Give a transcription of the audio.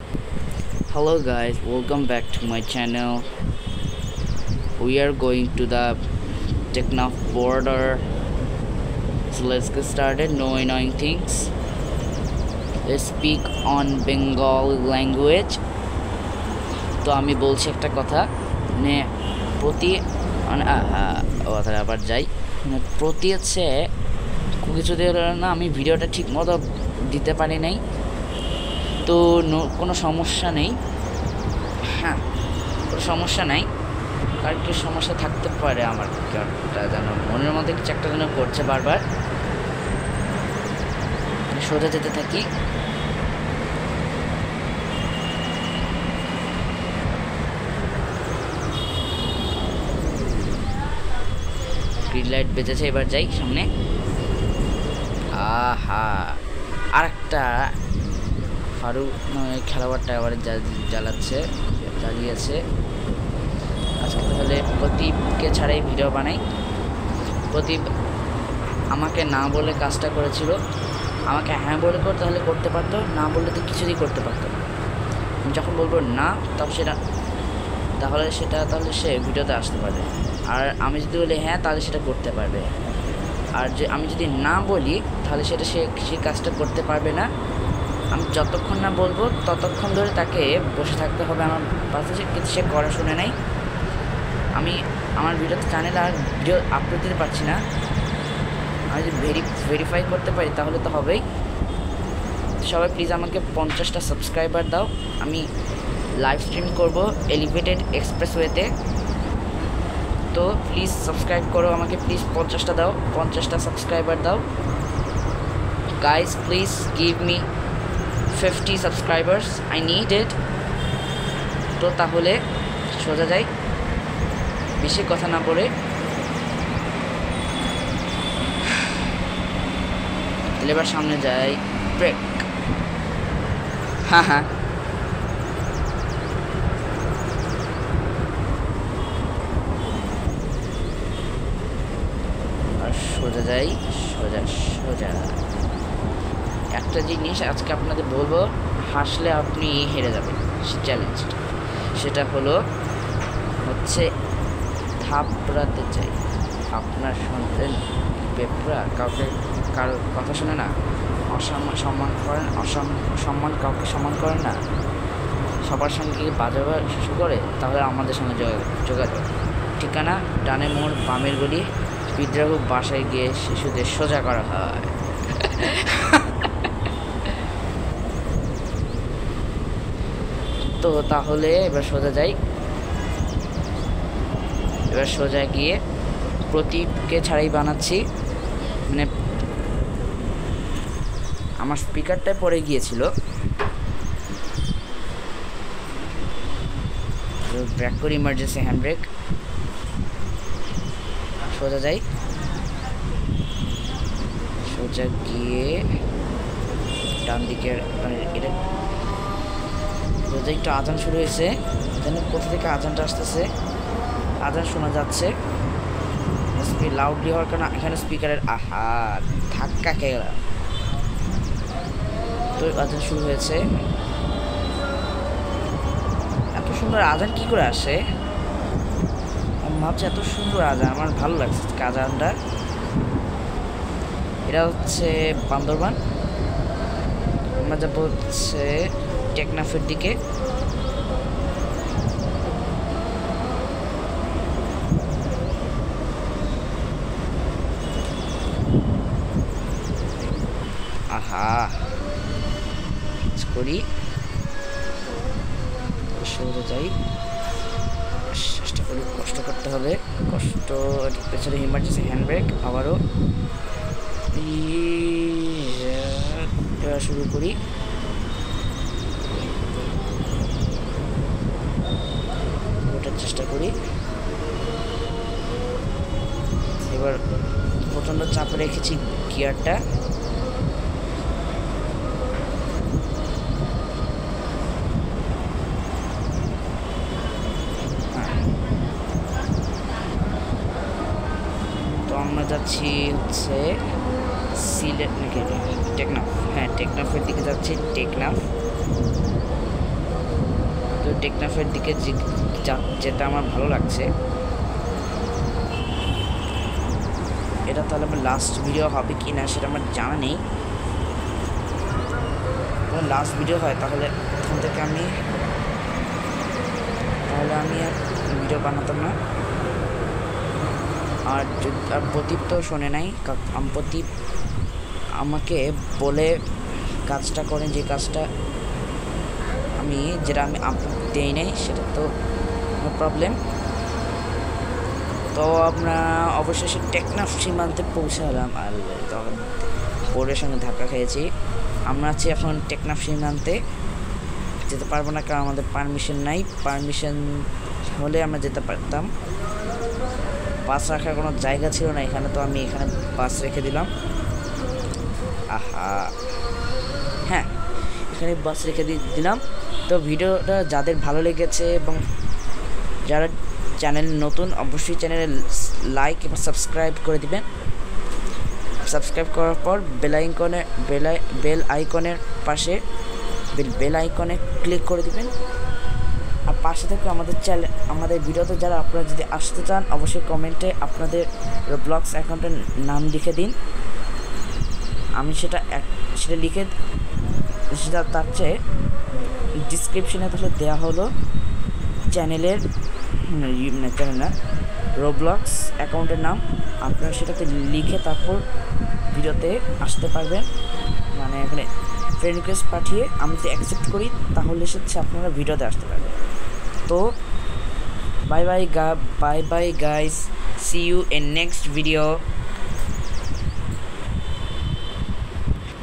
Hello guys, welcome back to my channel. We are going to the Technaf border. So let's get started. No annoying things. Let's speak on Bengali language. তো আমি বলছি একটা কথা মানে প্রতি মানে কথাটা আবার যাই মানে প্রতি হচ্ছে কিছু দিয়ে না আমি ভিডিওটা ঠিক মতো দিতে পারি নাই তো কোনো সমস্যা নেই হ্যাঁ কোনো সমস্যা নাই কার কি সমস্যা থাকতে পারে আমার একটা যেন মনের মধ্যে কিছু একটা যেন করছে বারবার সোজা যেতে থাকি গ্রিন লাইট বেজেছে এবার যাই সামনে আহা আরেকটা ফারুক খেলোয়াড়টা আবার জ্বালিয়েছে আজকে তাহলে প্রদীপকে ছাড়াই ভিডিও বানাই প্রদীপ আমাকে না বলে কাজটা করেছিল আমাকে হ্যাঁ বলে তাহলে করতে পারতো না বললে তো কিছুই করতে পারতো না যখন বলবো না তাহলে সে ভিডিওতে আসতে পারবে আর আমি যদি বলি হ্যাঁ তাহলে সেটা করতে পারবে আর যে আমি যদি না বলি তাহলে সে কাজটা করতে পারবে না আমি যতক্ষণ না বলবো ততক্ষণ ধরে তাকে বসে থাকতে হবে আমার পাশে কিন্তু সে করা শুনে নাই আমি আমার ভিডিওতে চ্যানেলে আর ভিডিও আপলোড দিতে পারছি না আমি যদি ভেরিফাই করতে পারি তাহলে তো হবেই সবাই প্লিজ আমাকে 50টা সাবস্ক্রাইবার দাও আমি লাইভ স্ট্রিম করবো এলিভেটেড এক্সপ্রেসওয়েতে তো প্লিজ সাবস্ক্রাইব করো আমাকে প্লিজ 50টা দাও 50টা সাবস্ক্রাইবার দাও guys please give me 50 subscribers I need it তো তাহলে সোজা যাই বেশি কথা না বলে এবার সামনে যাই ব্রেক হ্যাঁ আর সোজা যাই সোজা একটা জিনিস আজকে আপনাদের বলবো হাসলে আপনি হেরে যাবেন সে চ্যালেঞ্জটা সেটা হচ্ছে থাপড়াতে চাই আপনার শুনতেন পেপরা কারো কথা শুনে না সম্মান করেন সম্মান কাউকে সম্মান করেন না সবার সঙ্গে বাজে শুরু করে তাহলে আমাদের সঙ্গে যোগাযোগ ঠিকানা ডানে মোড় বামের গলি বিদ্রোহ বাসায় গিয়ে শিশুদের সোজা করা হয় তো তাহলে এবার সোজা যাই এবার সোজা গিয়ে প্রদীপকে ছাড়াই বানাচ্ছি মানে আমার স্পিকারটা পড়ে গিয়েছিল ব্রেক করি ইমার্জেন্সি হ্যান্ড ব্রেক সোজা যাই সোজা গিয়ে ডান দিকে এটা সোজা একটু আজান শুরু হয়েছে জানি কোথা থেকে আজানটা আসতেছে আজান শোনা যাচ্ছে লাউডলি হওয়ার কারণে এখানে স্পিকারের ধাক্কা খেয়ে গেল তো আজান শুরু হয়েছে এত সুন্দর আজান কি করে আসে আমি ভাবছি এত সুন্দর আজান আমার ভালো লাগছে আজানটা এটা হচ্ছে বান্দরবান আমরা যাবো হচ্ছে টেকনাফের দিকে করি সোজা যাই চেষ্টা করি কষ্ট করতে হবে কষ্ট পেছনে ইমার্জেন্সি হ্যান্ড ব্রেক আবারও শুরু করি ওটার চেষ্টা করি এবার প্রচণ্ড চাপে রেখেছি গিয়ারটা আমরা যাচ্ছি হচ্ছে সিলেট নাকি টেকনাফ হ্যাঁ টেকনাফের দিকে যাচ্ছি টেকনাফ টেকনাফের দিকে যেতে আমার ভালো লাগছে। এটা তাহলে আমার লাস্ট ভিডিও হবে কি না সেটা আমার জানা নেই। লাস্ট ভিডিও হয় তাহলে এখান থেকে আমি আর ভিডিও বানাতাম না। আর প্রদীপ তো শোনে নাই, প্রদীপ আমাকে বলে কাজটা করেন, যে কাজটা যেটা আমি আপলোড দিই নাই, সেটা তো নো প্রবলেম। তো আমরা অবশেষে টেকনাফ সীমান্তে পৌঁছালাম, আর তখন বোর্ডের সঙ্গে ধাক্কা খেয়েছি। আমরা আছি এখন টেকনাফ সীমান্তে, যেতে পারবো না কারণ আমাদের পারমিশন নাই। পারমিশন হলে আমরা যেতে পারতাম। বাস রাখার কোনো জায়গা ছিল না এখানে, তো আমি এখানে বাস রেখে দিলাম। হ্যাঁ, এখানে বাস রেখে দিলাম। তো ভিডিওটা যাদের ভালো লেগেছে এবং যারা চ্যানেল নতুন, অবশ্যই চ্যানেলে লাইক এবং সাবস্ক্রাইব করে দিবেন। সাবস্ক্রাইব করার পর বেল আইকনের পাশে বেল আইকনে ক্লিক করে দিবেন। আর পাশে থেকে আমাদের ভিডিওতে যারা আপনারা যদি আসতে চান, অবশ্যই কমেন্টে আপনাদের রোবলক্স অ্যাকাউন্টের নাম লিখে দিন। আমি সেটা লিখে তার চেয়ে ডিসক্রিপশনে তাহলে দেওয়া হলো চ্যানেলের রোবলক্স অ্যাকাউন্টের নাম। আপনারা সেটাতে লিখে তারপর ভিডিওতে আসতে পারবেন। মানে এখানে ফ্রেন্ড রিকোয়েস্ট পাঠিয়ে আমি যদি অ্যাকসেপ্ট করি তাহলে আপনারা ভিডিওতে আসতে পারবেন। তো bye bye guys, see you in next video.